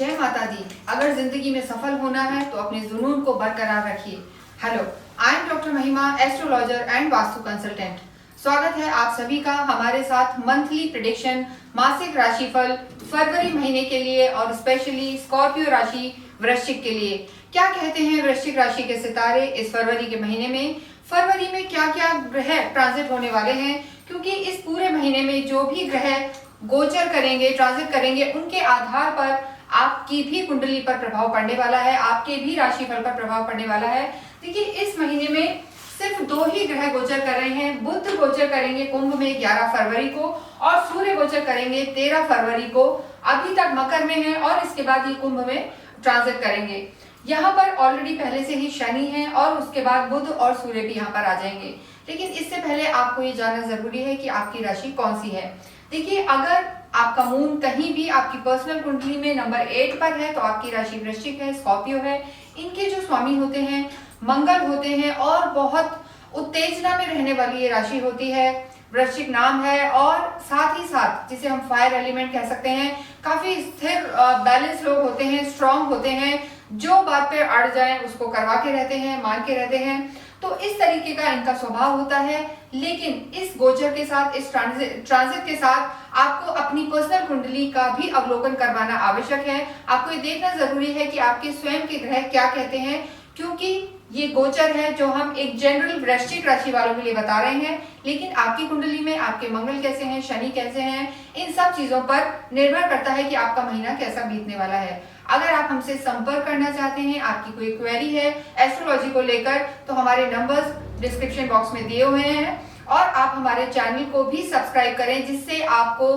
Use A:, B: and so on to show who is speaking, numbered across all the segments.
A: जय माता दी। अगर जिंदगी में सफल होना है तो अपने जुनून को बरकरार रखिए। हेलो, आई एम डॉक्टर महिमा, एस्ट्रोलॉजर एंड वास्तु कंसल्टेंट। स्वागत है आप सभी का हमारे साथ मंथली प्रेडिक्शन मासिक राशिफल फरवरी महीने के लिए और स्पेशली स्कॉर्पियो राशि वृश्चिक के लिए। क्या कहते हैं वृश्चिक राशि के सितारे इस फरवरी के महीने में? फरवरी में क्या क्या ग्रह ट्रांजिट होने वाले हैं, क्योंकि इस पूरे महीने में जो भी ग्रह गोचर करेंगे, ट्रांजिट करेंगे, उनके आधार पर आपकी भी कुंडली पर प्रभाव पड़ने वाला है, आपके भी राशिफल पर प्रभाव पड़ने वाला है। देखिए, इस महीने में सिर्फ 2 ही ग्रह गोचर कर रहे हैं। बुध गोचर करेंगे कुंभ में 11 फरवरी को और सूर्य गोचर करेंगे 13 फरवरी को। अभी तक मकर में है और इसके बाद ये कुंभ में ट्रांजिट करेंगे। यहाँ पर ऑलरेडी पहले से ही शनि है और उसके बाद बुध और सूर्य भी यहाँ पर आ जाएंगे। लेकिन इससे पहले आपको ये जानना जरूरी है कि आपकी राशि कौन सी है। देखिए, अगर आपका मून कहीं भी आपकी पर्सनल कुंडली में नंबर 8 पर है तो आपकी राशि वृश्चिक है, स्कॉर्पियो है। इनके जो स्वामी होते हैं मंगल होते हैं और बहुत उत्तेजना में रहने वाली ये राशि होती है। वृश्चिक नाम है और साथ ही साथ जिसे हम फायर एलिमेंट कह सकते हैं, काफी स्थिर बैलेंस लोग होते हैं, स्ट्रांग होते हैं, जो बात पे अड़ जाए उसको करवा के रहते हैं, मान के रहते हैं। तो इस तरीके का इनका स्वभाव होता है। लेकिन इस गोचर के साथ, इस ट्रांजिट के साथ आपको अपनी पर्सनल कुंडली का भी अवलोकन करवाना आवश्यक है। आपको ये देखना जरूरी है कि आपके स्वयं के ग्रह क्या कहते हैं, क्योंकि ये गोचर है जो हम एक जनरल वृश्चिक राशि वालों के लिए बता रहे हैं। लेकिन आपकी कुंडली में आपके मंगल कैसे हैं, शनि कैसे हैं, इन सब चीजों पर निर्भर करता है कि आपका महीना कैसा बीतने वाला है। अगर आप हमसे संपर्क करना चाहते हैं, आपकी कोई क्वेरी है एस्ट्रोलॉजी को लेकर, तो हमारे नंबर्स डिस्क्रिप्शन बॉक्स में दिए हुए हैं और आप हमारे चैनल को भी सब्सक्राइब करें, जिससे आपको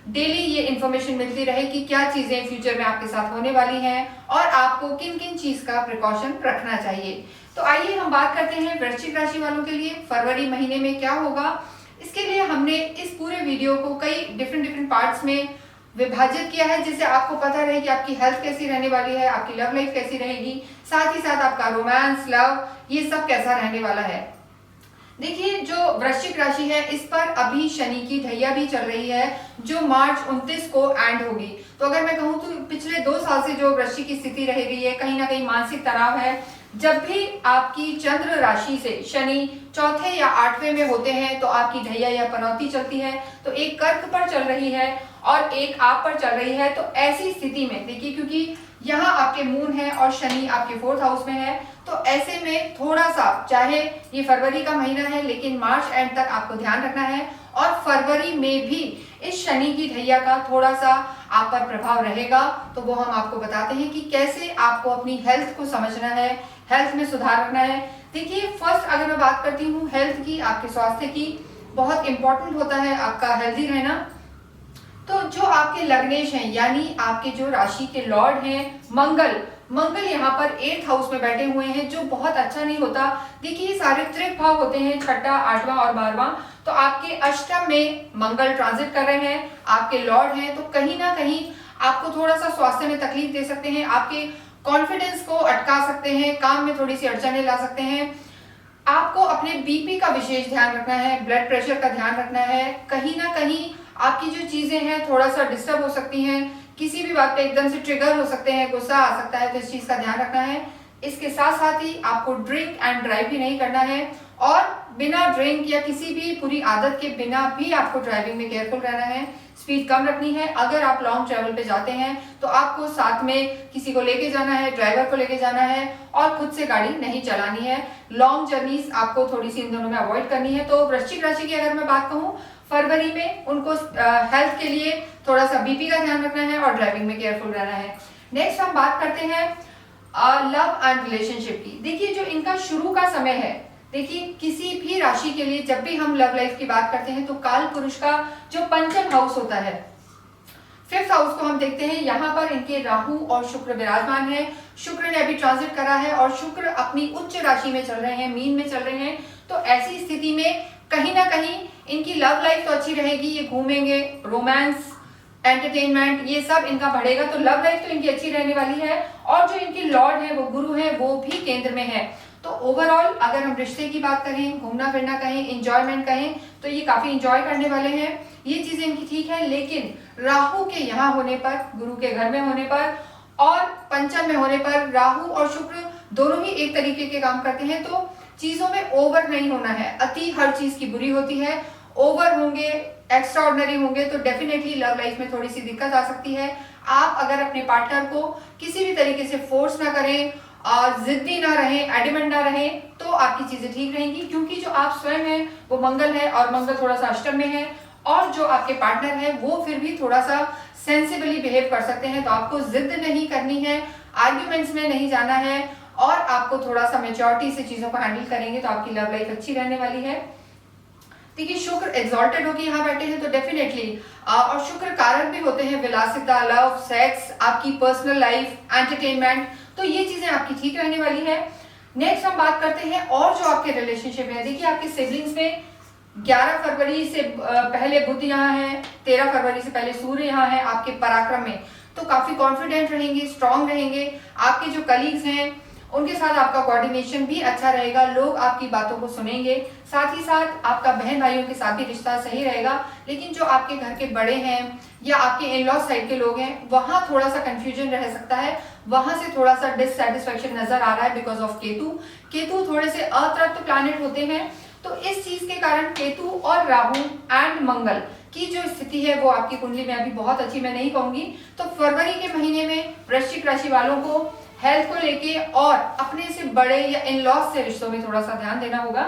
A: डेली ये इन्फॉर्मेशन मिलती रहे कि क्या चीजें फ्यूचर में आपके साथ होने वाली हैं और आपको किन किन चीज का प्रिकॉशन रखना चाहिए। तो आइए हम बात करते हैं वृश्चिक राशि वालों के लिए फरवरी महीने में क्या होगा। इसके लिए हमने इस पूरे वीडियो को कई डिफरेंट पार्ट्स में विभाजित किया है, जिससे आपको पता रहे कि आपकी हेल्थ कैसी रहने वाली है, आपकी लव लाइफ कैसी रहेगी, साथ ही साथ आपका रोमांस, लव, ये सब कैसा रहने वाला है। देखिए, जो वृश्चिक राशि है इस पर अभी शनि की ढैया भी चल रही है, जो मार्च 29 को एंड होगी। तो अगर मैं कहूँ तो पिछले 2 साल से जो वृश्चिक की स्थिति रह रही है, कहीं ना कहीं मानसिक तनाव है। जब भी आपकी चंद्र राशि से शनि चौथे या 8वें में होते हैं तो आपकी ढैया या पनौती चलती है। तो एक कर्क पर चल रही है और एक आप पर चल रही है। तो ऐसी स्थिति में देखिए, क्योंकि यहाँ आपके मून है और शनि आपके 4th हाउस में है, तो ऐसे में थोड़ा सा, चाहे ये फरवरी का महीना है लेकिन मार्च एंड तक आपको ध्यान रखना है। और फरवरी में भी इस शनि की ढैया का थोड़ा सा आप पर प्रभाव रहेगा। तो वो हम आपको बताते हैं कि कैसे आपको अपनी हेल्थ को समझना है, हेल्थ में सुधार रखना है। देखिए, फर्स्ट अगर मैं बात करती हूँ हेल्थ की, आपके स्वास्थ्य की, बहुत इंपॉर्टेंट होता है आपका हेल्दी रहना। तो जो आपके लग्नेश हैं, यानी आपके जो राशि के लॉर्ड हैं मंगल यहाँ पर 8th हाउस में बैठे हुए हैं, जो बहुत अच्छा नहीं होता। देखिए, ये सारे त्रिक भाव होते हैं, 6ठा, 8वां और 12वां। तो आपके अष्टम में मंगल ट्रांजिट कर रहे हैं, आपके लॉर्ड हैं, तो कहीं ना कहीं आपको थोड़ा सा स्वास्थ्य में तकलीफ दे सकते हैं, आपके कॉन्फिडेंस को अटका सकते हैं, काम में थोड़ी सी अड़चने ला सकते हैं। आपको अपने बीपी का विशेष ध्यान रखना है, ब्लड प्रेशर का ध्यान रखना है। कहीं ना कहीं आपकी जो चीजें हैं थोड़ा सा डिस्टर्ब हो सकती हैं, किसी भी बात पे एकदम से ट्रिगर हो सकते हैं, गुस्सा आ सकता है, तो इस चीज का ध्यान रखना है। इसके साथ साथ ही आपको ड्रिंक एंड ड्राइव भी नहीं करना है और बिना ड्रिंक या किसी भी बुरी आदत के बिना भी आपको ड्राइविंग में केयरफुल रहना है। स्पीड कम रखनी है। अगर आप लॉन्ग ट्रेवल पे जाते हैं तो आपको साथ में किसी को लेके जाना है, ड्राइवर को लेके जाना है और खुद से गाड़ी नहीं चलानी है। लॉन्ग जर्नीज आपको थोड़ी सी इन दोनों में अवॉइड करनी है। तो वृश्चिक राशि की अगर मैं बात कहूँ, फरवरी में उनको हेल्थ के लिए थोड़ा सा बीपी का ध्यान रखना है और ड्राइविंग में केयरफुल रहना है। नेक्स्ट हम बात करते हैं लव एंड रिलेशनशिप की। देखिए, जो इनका शुरू का समय है, देखिए किसी भी राशि के लिए जब भी हम लव लाइफ की बात करते हैं तो काल पुरुष का जो 5th हाउस होता है, 5th हाउस को हम देखते हैं। यहाँ पर इनके राहु और शुक्र विराजमान है। शुक्र ने अभी ट्रांजिट करा है और शुक्र अपनी उच्च राशि में चल रहे हैं, मीन में चल रहे हैं। तो ऐसी स्थिति में कहीं ना कहीं इनकी लव लाइफ तो अच्छी रहेगी, ये घूमेंगे, रोमांस, एंटरटेनमेंट, ये सब इनका बढ़ेगा। तो लव लाइफ तो इनकी अच्छी रहने वाली है और जो इनके लॉर्ड है वो गुरु है, वो भी केंद्र में है। तो ओवरऑल अगर हम रिश्ते की बात करें, घूमना फिरना कहें, इंजॉयमेंट कहें, तो ये काफी इंजॉय करने वाले हैं। ये चीजें इनकी ठीक है। लेकिन राहु के यहाँ होने पर, गुरु के घर में होने पर और पंचम में होने पर राहु और शुक्र दोनों ही एक तरीके के काम करते हैं, तो चीजों में ओवर नहीं होना है। अति हर चीज की बुरी होती है, ओवर होंगे, एक्स्ट्रा ऑर्डिनरी होंगे तो डेफिनेटली लव लाइफ में थोड़ी सी दिक्कत आ सकती है। आप अगर अपने पार्टनर को किसी भी तरीके से फोर्स ना करें और जिद्दी ना रहे, एडिमेंट ना रहे, तो आपकी चीजें ठीक रहेंगी, क्योंकि जो आप स्वयं हैं वो मंगल है और मंगल थोड़ा सा अष्टम में है, और जो आपके पार्टनर है वो फिर भी थोड़ा सा सेंसिबली बिहेव कर सकते हैं। तो आपको जिद नहीं करनी है, आर्ग्यूमेंट्स में नहीं जाना है, और आपको थोड़ा सा मेच्योरिटी से चीजों को हैंडल करेंगे तो आपकी लव लाइफ अच्छी रहने वाली है। देखिए शुक्र एग्जॉल्टेड होकर यहाँ बैठे हैं तो डेफिनेटली और शुक्र कारक भी होते हैं विलासिता, लव, सेक्स, आपकी पर्सनल लाइफ, एंटरटेनमेंट, तो ये चीजें आपकी ठीक रहने वाली है। नेक्स्ट हम बात करते हैं और जो आपके रिलेशनशिप है। देखिए आपके सिबलिंग्स में 11 फरवरी से पहले बुध यहाँ है, 13 फरवरी से पहले सूर्य यहाँ है आपके पराक्रम में, तो काफी कॉन्फिडेंट रहेंगे, स्ट्रांग रहेंगे। आपके जो कलीग्स हैं उनके साथ आपका कोऑर्डिनेशन भी अच्छा रहेगा, लोग आपकी बातों को सुनेंगे, साथ ही साथ आपका बहन भाइयों के साथ भी रिश्ता सही रहेगा। लेकिन जो आपके घर के बड़े हैं या आपके इन लॉ साइड के लोग हैं, वहां थोड़ा सा कंफ्यूजन रह सकता है, वहां से थोड़ा सा डिससैटिस्फैक्शन नजर आ रहा है बिकॉज ऑफ केतु। केतु थोड़े से अतृप्त प्लैनेट होते हैं, तो इस चीज के कारण केतु और राहु एंड मंगल की जो स्थिति है वो आपकी कुंडली में अभी बहुत अच्छी मैं नहीं कहूंगी। तो फरवरी के महीने में वृश्चिक राशि वालों को हेल्थ को लेके और अपने से बड़े या इन लॉस से रिश्तों में थोड़ा सा ध्यान देना होगा।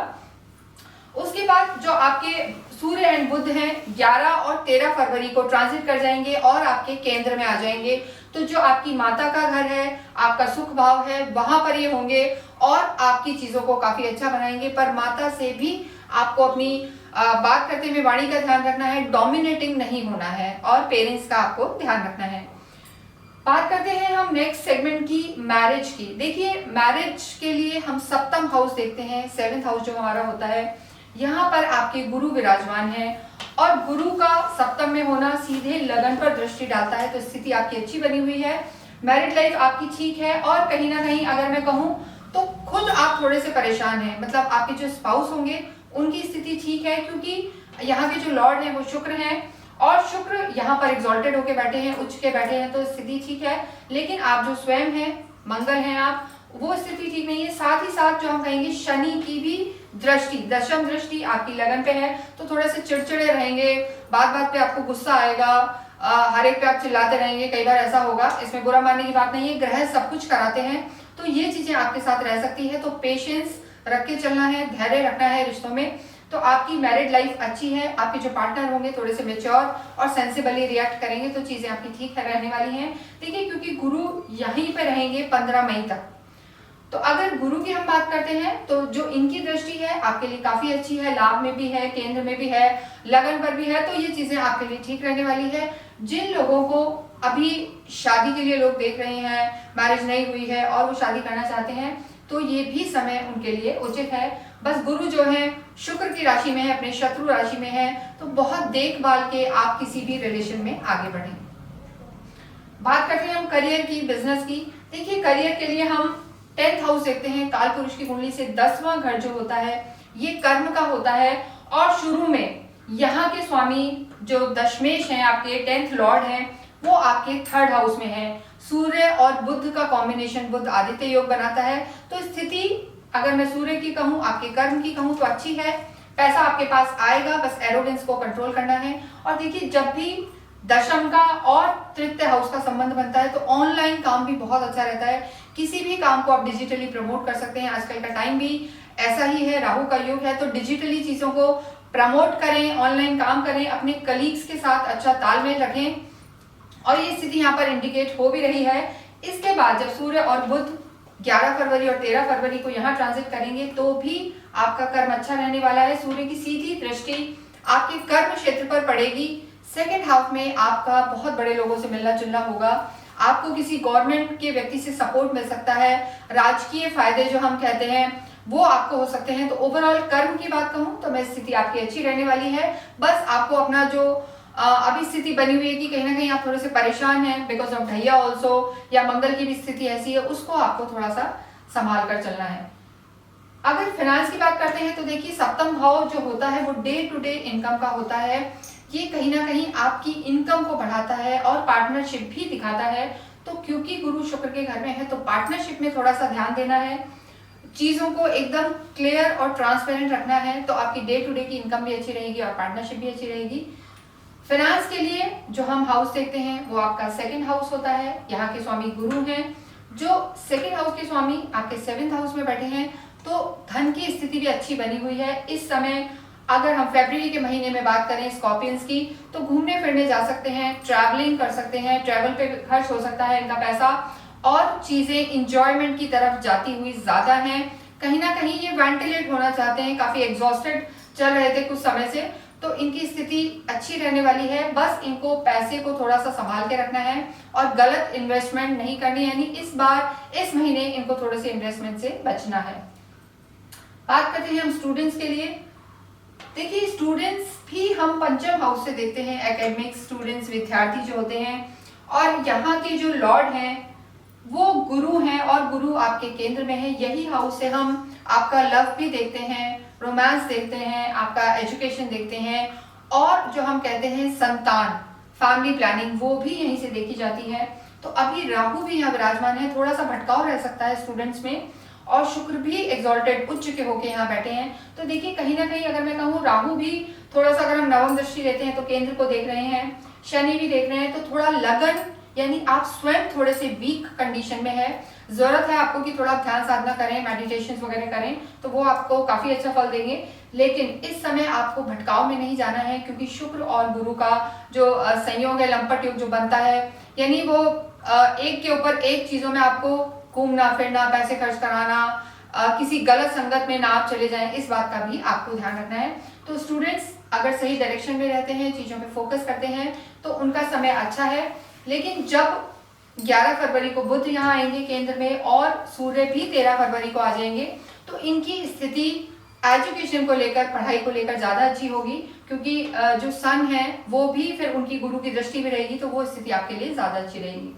A: उसके बाद जो आपके सूर्य एंड बुध हैं 11 और 13 फरवरी को ट्रांजिट कर जाएंगे और आपके केंद्र में आ जाएंगे, तो जो आपकी माता का घर है, आपका सुख भाव है, वहां पर ये होंगे और आपकी चीजों को काफी अच्छा बनाएंगे। पर माता से भी आपको अपनी बात करते हुए वाणी का ध्यान रखना है, डोमिनेटिंग नहीं होना है, और पेरेंट्स का आपको ध्यान रखना है। बात करते हैं हम नेक्स्ट सेगमेंट की, मैरिज की। देखिए मैरिज के लिए हम सप्तम हाउस देखते हैं, 7th हाउस जो हमारा होता है, यहाँ पर आपके गुरु विराजमान है, और गुरु का सप्तम में होना सीधे लगन पर दृष्टि डालता है, तो स्थिति आपकी अच्छी बनी हुई है, मैरिड लाइफ आपकी ठीक है। और कहीं ना कहीं अगर मैं कहूँ तो खुद आप थोड़े से परेशान हैं, मतलब आपके जो स्पाउस होंगे उनकी स्थिति ठीक है, क्योंकि यहाँ के जो लॉर्ड हैं वो शुक्र हैं, और शुक्र यहाँ पर एग्जॉल्टेड होके बैठे हैं, उच्च के बैठे हैं, तो स्थिति ठीक है। लेकिन आप जो स्वयं हैं, मंगल हैं आप, वो स्थिति ठीक नहीं है। साथ ही साथ जो हम कहेंगे शनि की भी दृष्टि, दशम दृष्टि आपकी लगन पे है, तो थोड़े से चिड़चिड़े रहेंगे, बात बात पे आपको गुस्सा आएगा, हर एक पे आप चिल्लाते रहेंगे, कई बार ऐसा होगा। इसमें बुरा मानने की बात नहीं है, ग्रह सब कुछ कराते हैं, तो ये चीजें आपके साथ रह सकती है। तो पेशेंस रख के चलना है, धैर्य रखना है रिश्तों में, तो आपकी मैरिड लाइफ अच्छी है। आपके जो पार्टनर होंगे थोड़े से मेच्योर और सेंसिबली रिएक्ट करेंगे, तो चीजें आपकी ठीक रहने वाली हैं। देखिए क्योंकि गुरु यहीं पे रहेंगे 15 मई तक, तो अगर गुरु की हम बात करते हैं तो जो इनकी दृष्टि है आपके लिए काफी अच्छी है, लाभ में भी है, केंद्र में भी है, लगन पर भी है, तो ये चीजें आपके लिए ठीक रहने वाली है। जिन लोगों को अभी शादी के लिए लोग देख रहे हैं, मैरिज नहीं हुई है और वो शादी करना चाहते हैं, तो ये भी समय उनके लिए उचित है। बस गुरु जो है शुक्र की राशि में है, अपने शत्रु राशि में है, तो बहुत देखभाल के आप किसी भी रिलेशन में आगे बढ़ें। बात करते हैं हम करियर की, बिजनेस की। देखिए करियर के लिए हम 10th हाउस देखते हैं, काल पुरुष की कुंडली से 10वां घर जो होता है ये कर्म का होता है, और शुरू में यहाँ के स्वामी जो दशमेश हैं, आपके 10th लॉर्ड हैं, वो आपके 3rd हाउस में है। सूर्य और बुध का कॉम्बिनेशन बुध आदित्य योग बनाता है, तो स्थिति अगर मैं सूर्य की कहूँ, आपके कर्म की कहूँ तो अच्छी है, पैसा आपके पास आएगा, बस एरोगेंस को कंट्रोल करना है। और देखिए जब भी दशम का और तृतीय हाउस का संबंध बनता है तो ऑनलाइन काम भी बहुत अच्छा रहता है, किसी भी काम को आप डिजिटली प्रमोट कर सकते हैं। आजकल का टाइम भी ऐसा ही है, राहु का योग है, तो डिजिटली चीजों को प्रमोट करें, ऑनलाइन काम करें, अपने कलीग्स के साथ अच्छा तालमेल रखें, और ये स्थिति यहाँ पर इंडिकेट हो भी रही है। इसके बाद जब सूर्य और बुध 11 फरवरी और 13 फरवरी को यहाँ ट्रांजिट करेंगे तो भी आपका कर्म अच्छा रहने वाला है। सूर्य की सीधी दृष्टि आपके कर्म क्षेत्र पर पड़ेगी। 2nd हाउस में आपका बहुत बड़े लोगों से मिलना जुलना होगा, आपको किसी गवर्नमेंट के व्यक्ति से सपोर्ट मिल सकता है, राजकीय फायदे जो हम कहते हैं वो आपको हो सकते हैं। तो ओवरऑल कर्म की बात कहूँ तो मैं स्थिति आपकी अच्छी रहने वाली है। बस आपको अपना जो अभी स्थिति बनी हुई है कि कहीं ना कहीं आप थोड़े से परेशान हैं बिकॉज ऑफ ढैया ऑल्सो, या मंगल की भी स्थिति ऐसी है, उसको आपको थोड़ा सा संभाल कर चलना है। अगर फाइनेंस की बात करते हैं तो देखिए 7th भाव जो होता है वो डे टू डे इनकम का होता है, ये कहीं ना कहीं आपकी इनकम को बढ़ाता है और पार्टनरशिप भी दिखाता है। तो क्योंकि गुरु शुक्र के घर में है तो पार्टनरशिप में थोड़ा सा ध्यान देना है, चीजों को एकदम क्लियर और ट्रांसपेरेंट रखना है, तो आपकी डे टू डे की इनकम भी अच्छी रहेगी और पार्टनरशिप भी अच्छी रहेगी। फाइनेंस के लिए जो हम हाउस देखते हैं वो आपका सेकंड हाउस होता है। यहाँ के स्वामी गुरु हैं, जो सेकंड हाउस के स्वामी आपके 7th हाउस में बैठे हैं, तो धन की स्थिति भी अच्छी बनी हुई है। इस समय अगर हम फरवरी के महीने में बात करें स्कॉर्पियंस की, तो घूमने फिरने जा सकते हैं, ट्रैवलिंग कर सकते हैं, ट्रैवल पे खर्च हो सकता है इनका पैसा, और चीजें इंजॉयमेंट की तरफ जाती हुई ज्यादा हैं। कहीं ना कहीं ये वेंटिलेट होना चाहते हैं, काफी एग्जॉस्टेड चल रहे थे कुछ समय से, तो इनकी स्थिति अच्छी रहने वाली है। बस इनको पैसे को थोड़ा सा संभाल के रखना है और गलत इन्वेस्टमेंट नहीं करनी, यानी इस बार इस महीने इनको थोड़े से इन्वेस्टमेंट से बचना है। बात करते हैं हम स्टूडेंट्स के लिए। देखिए, स्टूडेंट्स भी हम पंचम हाउस से देखते हैं, एकेडमिक स्टूडेंट्स, विद्यार्थी जो होते हैं, और यहाँ के जो लॉर्ड हैं वो गुरु हैं और गुरु आपके केंद्र में है। यही हाउस से हम आपका लव भी देखते हैं, रोमांस देखते हैं, आपका एजुकेशन देखते हैं, और जो हम कहते हैं संतान, फैमिली प्लानिंग, वो भी यहीं से देखी जाती है। तो अभी राहु भी यहाँ विराजमान है, थोड़ा सा भटकाव रह सकता है स्टूडेंट्स में, और शुक्र भी एक्सॉल्टेड उच्च के होके यहाँ बैठे हैं। तो देखिए, कहीं ना कहीं अगर मैं कहूँ, राहु भी थोड़ा सा, अगर हम नवम दृष्टि लेते हैं तो केंद्र को देख रहे हैं, शनि भी देख रहे हैं, तो थोड़ा लगन, यानी आप स्वयं थोड़े से वीक कंडीशन में है। जरूरत है आपको कि थोड़ा ध्यान साधना करें, मेडिटेशन वगैरह करें, तो वो आपको काफी अच्छा फल देंगे। लेकिन इस समय आपको भटकाव में नहीं जाना है, क्योंकि शुक्र और गुरु का जो संयोग है, लंपट योग जो बनता है, यानी वो एक के ऊपर एक चीजों में आपको घूमना फिरना, पैसे खर्च कराना, किसी गलत संगत में ना आप चले जाएं, इस बात का भी आपको ध्यान रखना है। तो स्टूडेंट्स अगर सही डायरेक्शन में रहते हैं, चीजों पे फोकस करते हैं, तो उनका समय अच्छा है। लेकिन जब 11 फरवरी को बुध यहाँ आएंगे केंद्र में, और सूर्य भी 13 फरवरी को आ जाएंगे, तो इनकी स्थिति एजुकेशन को लेकर, पढ़ाई को लेकर ज्यादा अच्छी होगी, क्योंकि जो सन है वो भी फिर उनकी गुरु की दृष्टि में रहेगी, तो वो स्थिति आपके लिए ज्यादा अच्छी रहेगी।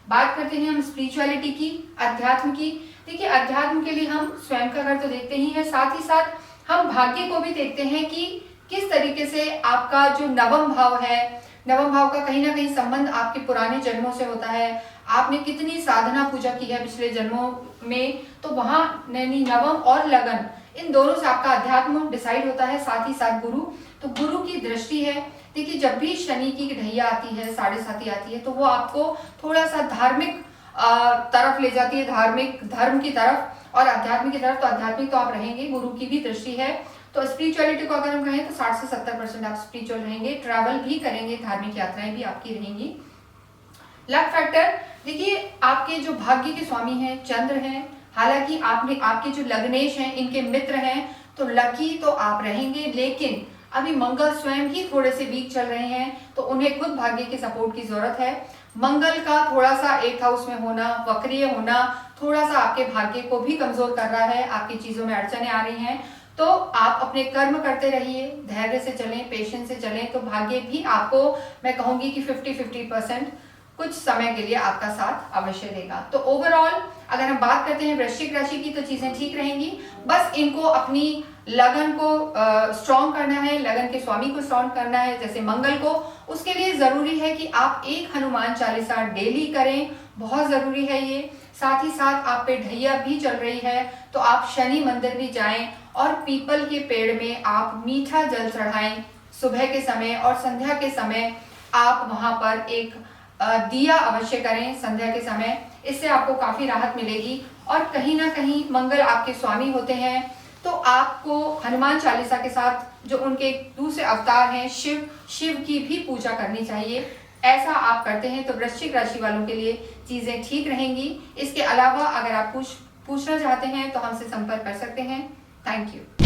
A: बात करते हैं हम स्पिरिचुअलिटी की, अध्यात्म की। देखिए, अध्यात्म के लिए हम स्वयं का घर तो देखते ही हैं, साथ ही साथ हम भाग्य को भी देखते हैं कि किस तरीके से आपका जो नवम भाव है, नवम भाव का कहीं ना कहीं संबंध आपके पुराने जन्मों से होता है। आपने कितनी साधना पूजा की है पिछले जन्मों में, तो वहां नवम और लगन, इन दोनों से आपका अध्यात्म डिसाइड होता है, साथ ही साथ गुरु, तो गुरु की दृष्टि है। देखिए, जब भी शनि की ढैया आती है, 7.5 आती है, तो वो आपको थोड़ा सा धार्मिक तरफ ले जाती है, धार्मिक धर्म की तरफ और अध्यात्म की तरफ। तो आध्यात्मिक तो आप रहेंगे, गुरु की भी दृष्टि है। तो स्पिरिचुअलिटी को अगर हम कहें तो 60 से 70% आप स्पिरिचुअल रहेंगे, ट्रैवल भी करेंगे, धार्मिक यात्राएं भी आपकी रहेंगी। लक फैक्टर, देखिए आपके जो भाग्य के स्वामी हैं चंद्र हैं, हालांकि आपके जो लग्नेश हैं इनके मित्र हैं, तो लकी तो आप रहेंगे, लेकिन अभी मंगल स्वयं ही थोड़े से वीक चल रहे हैं, तो उन्हें खुद भाग्य के सपोर्ट की जरूरत है। मंगल का थोड़ा सा 8th हाउस में होना, वक्रीय होना, थोड़ा सा आपके भाग्य को भी कमजोर कर रहा है, आपकी चीजों में अड़चने आ रही हैं। तो आप अपने कर्म करते रहिए, धैर्य से चलें, पेशेंस से चलें, तो भाग्य भी आपको, मैं कहूंगी कि 50-50% कुछ समय के लिए आपका साथ अवश्य देगा। तो ओवरऑल अगर हम बात करते हैं वृश्चिक राशि की, तो चीजें ठीक रहेंगी। बस इनको अपनी लगन को स्ट्रॉन्ग करना है, लगन के स्वामी को स्ट्रॉन्ग करना है, जैसे मंगल को। उसके लिए जरूरी है कि आप एक हनुमान चालीसा डेली करें, बहुत जरूरी है ये। साथ ही साथ आप पे ढैया भी चल रही है, तो आप शनि मंदिर भी जाएं और पीपल के पेड़ में आप मीठा जल चढ़ाएं सुबह के समय, और संध्या के समय आप वहां पर एक दिया अवश्य करें संध्या के समय। इससे आपको काफी राहत मिलेगी। और कहीं ना कहीं मंगल आपके स्वामी होते हैं, तो आपको हनुमान चालीसा के साथ जो उनके दूसरे अवतार हैं शिव की भी पूजा करनी चाहिए। ऐसा आप करते हैं तो वृश्चिक राशि वालों के लिए चीजें ठीक रहेंगी। इसके अलावा अगर आप पूछना चाहते हैं तो हमसे संपर्क कर सकते हैं। Thank you.